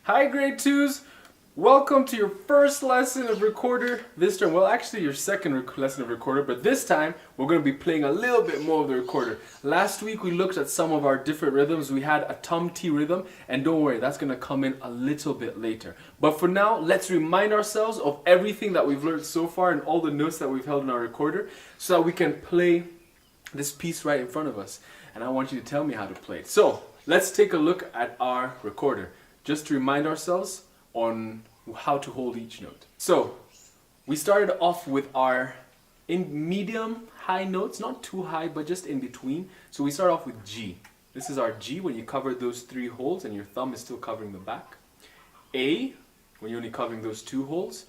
Hi grade 2s, welcome to your first lesson of recorder. This term, well actually your second lesson of recorder, but this time we're going to be playing a little bit more of the recorder. Last week we looked at some of our different rhythms. We had a tum-ti rhythm, and don't worry, that's going to come in a little bit later. But for now, let's remind ourselves of everything that we've learned so far and all the notes that we've held in our recorder so that we can play this piece right in front of us. And I want you to tell me how to play it. So let's take a look at our recorder, just to remind ourselves on how to hold each note. So we started off with our medium high notes, not too high but just in between. So we start off with G. This is our G when you cover those three holes and your thumb is still covering the back. A when you're only covering those two holes.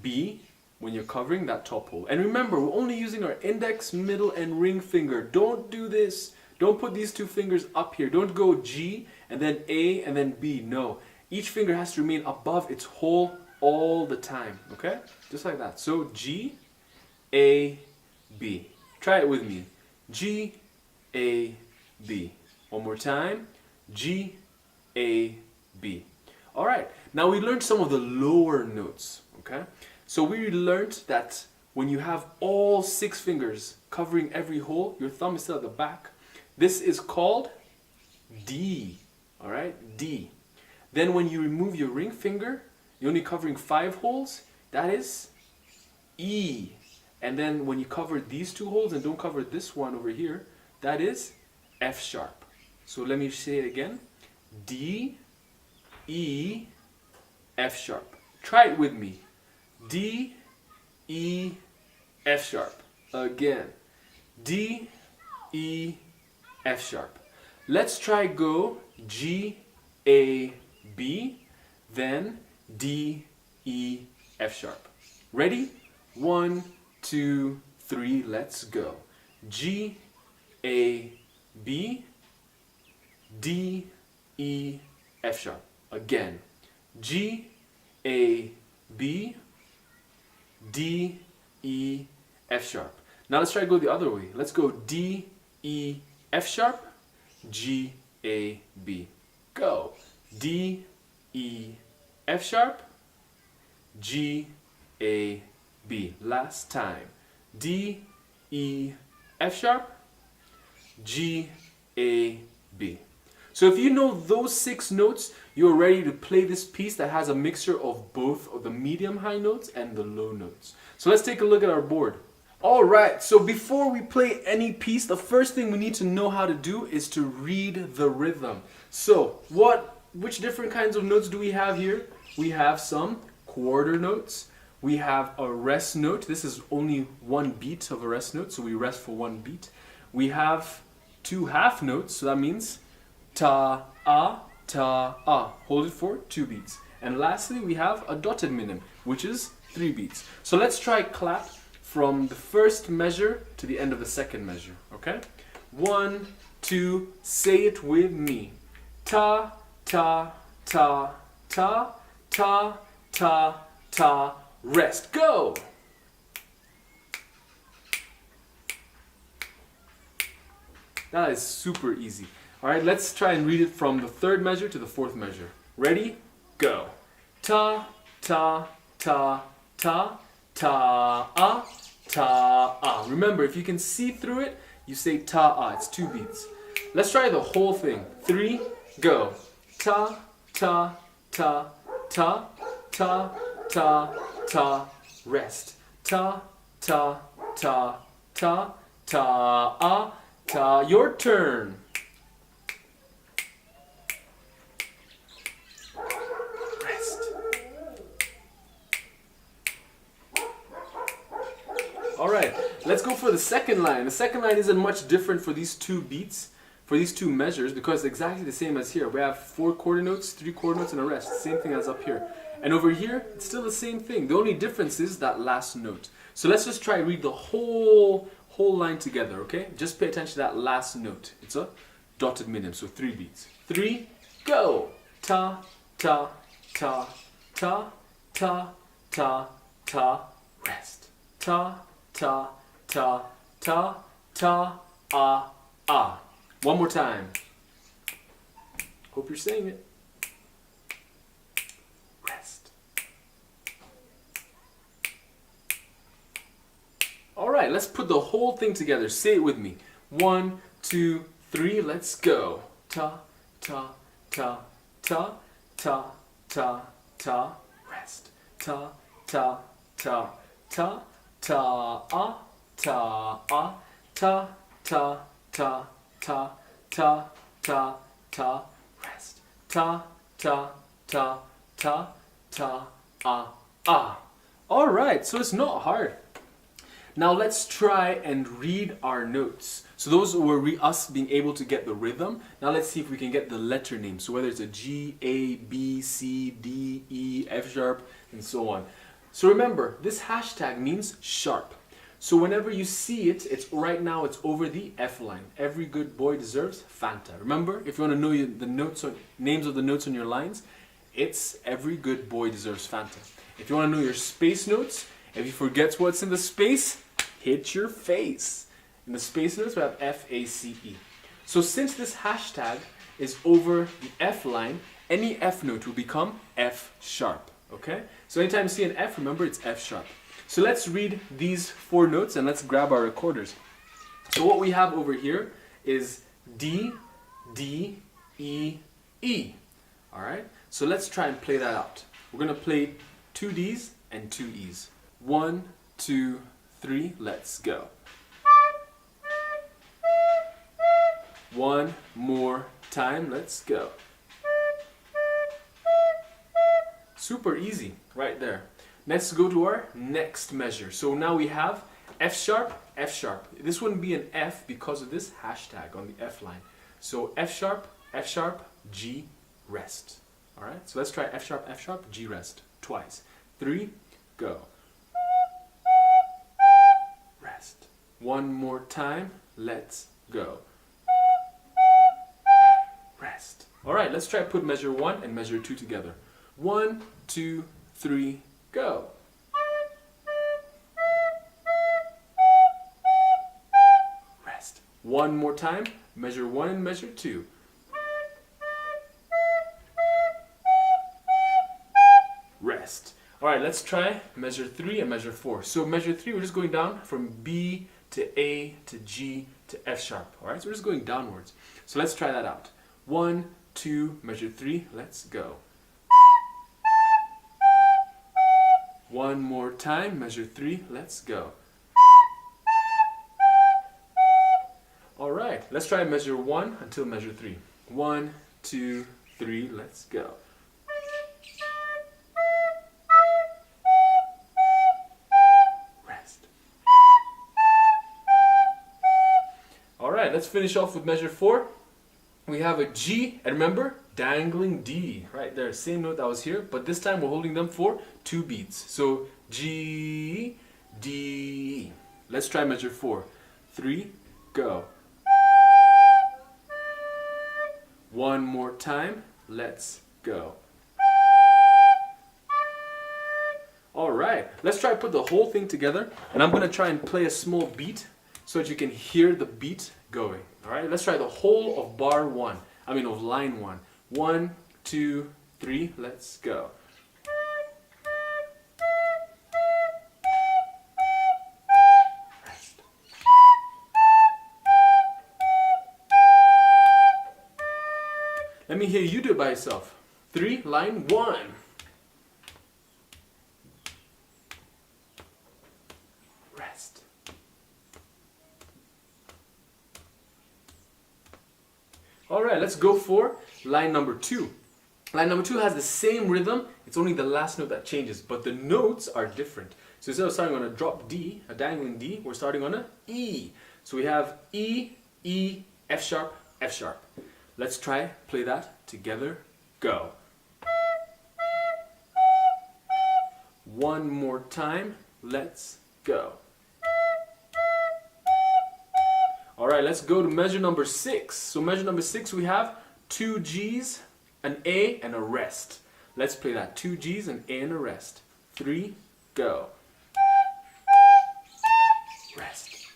B when you're covering that top hole. And remember, we're only using our index, middle and ring finger. Don't do this. Don't put these two fingers up here. Don't go G and then A and then B. No. Each finger has to remain above its hole all the time. Okay? Just like that. So G, A, B. Try it with me. G, A, B. One more time. G, A, B. Alright. Now we learned some of the lower notes. Okay? So we learned that when you have all 6 fingers covering every hole, your thumb is still at the back. This is called D, all right, D. Then when you remove your ring finger, you're only covering 5 holes, that is E. And then when you cover these 2 holes and don't cover this one over here, that is F sharp. So let me say it again, D, E, F sharp. Try it with me, D, E, F sharp. Again, D, E, F sharp. Let's try go G, A, B, then D, E, F sharp. Ready? 1, 2, 3, let's go. G, A, B, D, E, F sharp. Again. G, A, B, D, E, F sharp. Now let's try to go the other way. Let's go D, E, F sharp, G, A, B. Go. D, E, F sharp, G, A, B. Last time. D, E, F sharp, G, A, B. So if you know those 6 notes, you're ready to play this piece that has a mixture of both of the medium high notes and the low notes. So let's take a look at our board. Alright, so before we play any piece, the first thing we need to know how to do is to read the rhythm. So, which different kinds of notes do we have here? We have some quarter notes. We have a rest note. This is only 1 beat of a rest note, so we rest for 1 beat. We have 2 half notes, so that means ta, ah, ta, ah. Hold it for 2 beats. And lastly, we have a dotted minim, which is 3 beats. So let's try clap from the first measure to the end of the second measure, okay? 1, 2, say it with me. Ta, ta, ta, ta, ta, ta, ta, rest. Go! That is super easy. All right, let's try and read it from the 3rd measure to the 4th measure. Ready? Go. Ta, ta, ta, ta, ta, ah, ta, ah. Remember, if you can see through it, you say ta, ah. It's 2 beats. Let's try the whole thing. 3, go. Ta, ta, ta, ta, ta, ta, ta, rest. Ta, ta, ta, ta, ta, ah, ta. Your turn. Alright, let's go for the second line. The second line isn't much different for these 2 beats, for these 2 measures, because it's exactly the same as here. We have 4 quarter notes, 3 quarter notes, and a rest. Same thing as up here. And over here, it's still the same thing. The only difference is that last note. So let's just try to read the whole line together, okay? Just pay attention to that last note. It's a dotted minim, so 3 beats. 3, go! Ta, ta, ta, ta, ta, ta, ta, rest. Ta, ta, ta, ta, ta, ah, ah. One more time. Hope you're saying it. let's put the whole thing together. Say it with me. 1, 2, 3, let's go. Ta, ta, ta, ta, ta, ta, ta, rest. Ta, ta, ta, ta, ta, ah, ta, ah, ta, ta, ta, ta, ta, ta, ta, rest. Ta, ta, ta, ta, ta, ah, ah. All right, so it's not hard. Now let's try and read our notes. So those were us being able to get the rhythm. Now let's see if we can get the letter name. So whether it's a G, A, B, C, D, E, F sharp, and so on. So remember, this hashtag means sharp. So whenever you see it, right now it's over the F line. Every good boy deserves Fanta. Remember, if you want to know the names of the notes on your lines, it's every good boy deserves Fanta. If you want to know your space notes, if you forget what's in the space, hit your face. In the space notes, we have F-A-C-E. So since this hashtag is over the F line, any F note will become F sharp. Okay? So anytime you see an F, remember it's F sharp. So let's read these 4 notes and let's grab our recorders. So what we have over here is D, D, E, E. Alright? So let's try and play that out. We're going to play 2 Ds and 2 Es. 1, 2, 3, let's go. One more time, let's go. Super easy, right there. Let's go to our next measure. So now we have F sharp, F sharp. This wouldn't be an F because of this hashtag on the F line. So F sharp, G, rest. All right, so let's try F sharp, G rest twice. 3, go. Rest. One more time, let's go. Rest. All right, let's try put measure 1 and measure 2 together. 1, 2, 3, go. Rest. One more time, measure 1 and measure 2. Rest. All right, let's try measure 3 and measure 4. So measure 3, we're just going down from B to A to G to F sharp. All right, so we're just going downwards. So let's try that out. 1, 2, measure 3, let's go. One more time, measure 3, let's go. All right, let's try measure 1 until measure 3. 1, 2, 3, let's go. Rest. All right, let's finish off with measure 4. We have a G, and remember, dangling D, right there, same note that was here, but this time we're holding them for 2 beats. So G, D. Let's try measure 4. 3, go. One more time, let's go. All right, let's try to put the whole thing together, and I'm gonna try and play a small beat so that you can hear the beat going. All right, let's try the whole of of line 1. 1, 2, 3, let's go. Rest. Let me hear you do it by yourself. 3, line 1. Rest. All right, let's go for line number 2. Line number 2 has the same rhythm, it's only the last note that changes, but the notes are different. So instead of starting on a drop D, a dangling D, we're starting on a E. So we have E, E, F sharp, F sharp. Let's try play that together. Go. One more time, let's go. All right, let's go to measure number 6. So measure number 6, we have 2 G's, an A, and a rest. Let's play that. 2 G's, an A, and a rest. 3, go. Rest.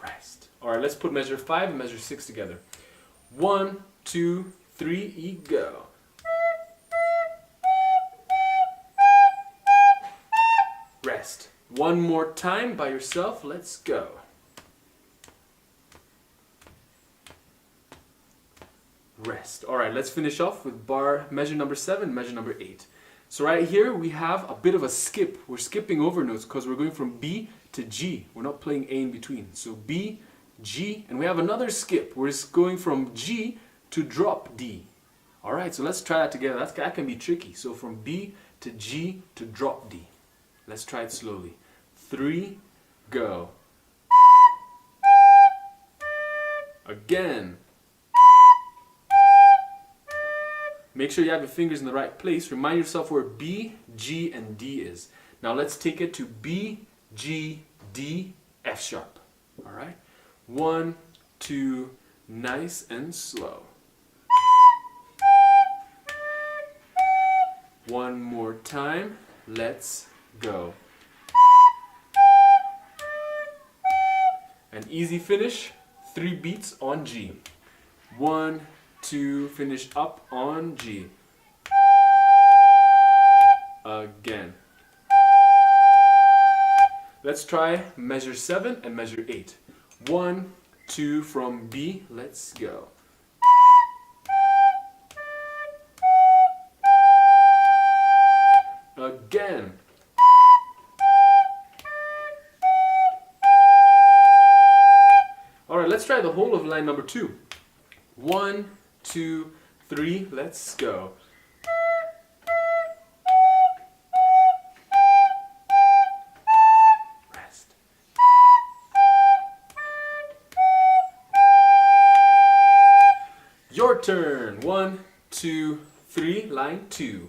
Rest. All right, let's put measure 5 and measure 6 together. 1, 2, 3, E, go. Rest. One more time by yourself. Let's go. Rest. All right, let's finish off with bar measure number 7, measure number 8. So right here we have a bit of a skip. We're skipping over notes because we're going from B to G. We're not playing A in between. So B, G, and we have another skip. We're just going from G to drop D. All right, so let's try that together. That can be tricky. So from B to G to drop D. Let's try it slowly. 3, go. Again. Make sure you have your fingers in the right place. Remind yourself where B, G, and D is. Now let's take it to B, G, D, F sharp. All right? 1, 2, nice and slow. One more time. Let's go. An easy finish. 3 beats on G. 1, 2, finish up on G. Again. Let's try measure 7 and measure 8. 1, 2 from B. Let's go. Again. All right, let's try the whole of line number 2. 1, 2, 3, let's go. Rest. Your turn. 1, 2, 3, line 2.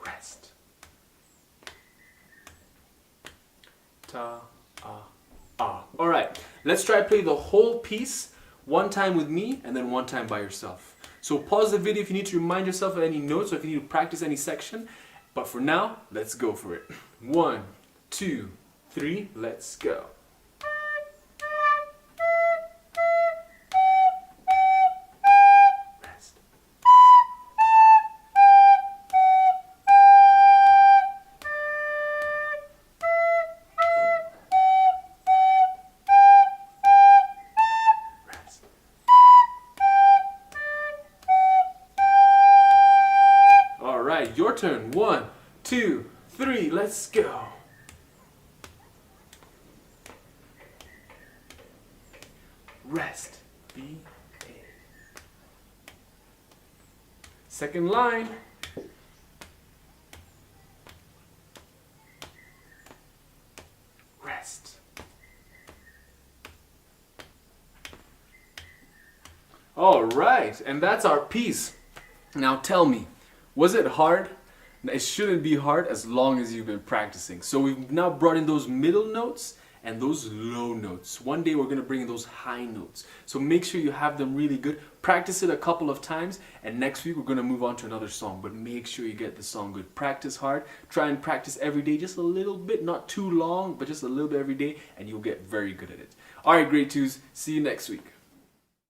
Rest. Ta, ah. All right, let's try to play the whole piece one time with me and then one time by yourself. So pause the video if you need to remind yourself of any notes or if you need to practice any section. But for now, let's go for it. 1, 2, 3, let's go. Rest. Your turn. 1, 2, 3, let's go. Rest. B, A. Second line. Rest. All right, and that's our piece. Now tell me, was it hard? It shouldn't be hard as long as you've been practicing. So we've now brought in those middle notes and those low notes. One day we're going to bring in those high notes. So make sure you have them really good. Practice it a couple of times, and next week we're going to move on to another song. But make sure you get the song good. Practice hard. Try and practice every day, just a little bit, not too long, but just a little bit every day, and you'll get very good at it. All right, grade 2s, see you next week.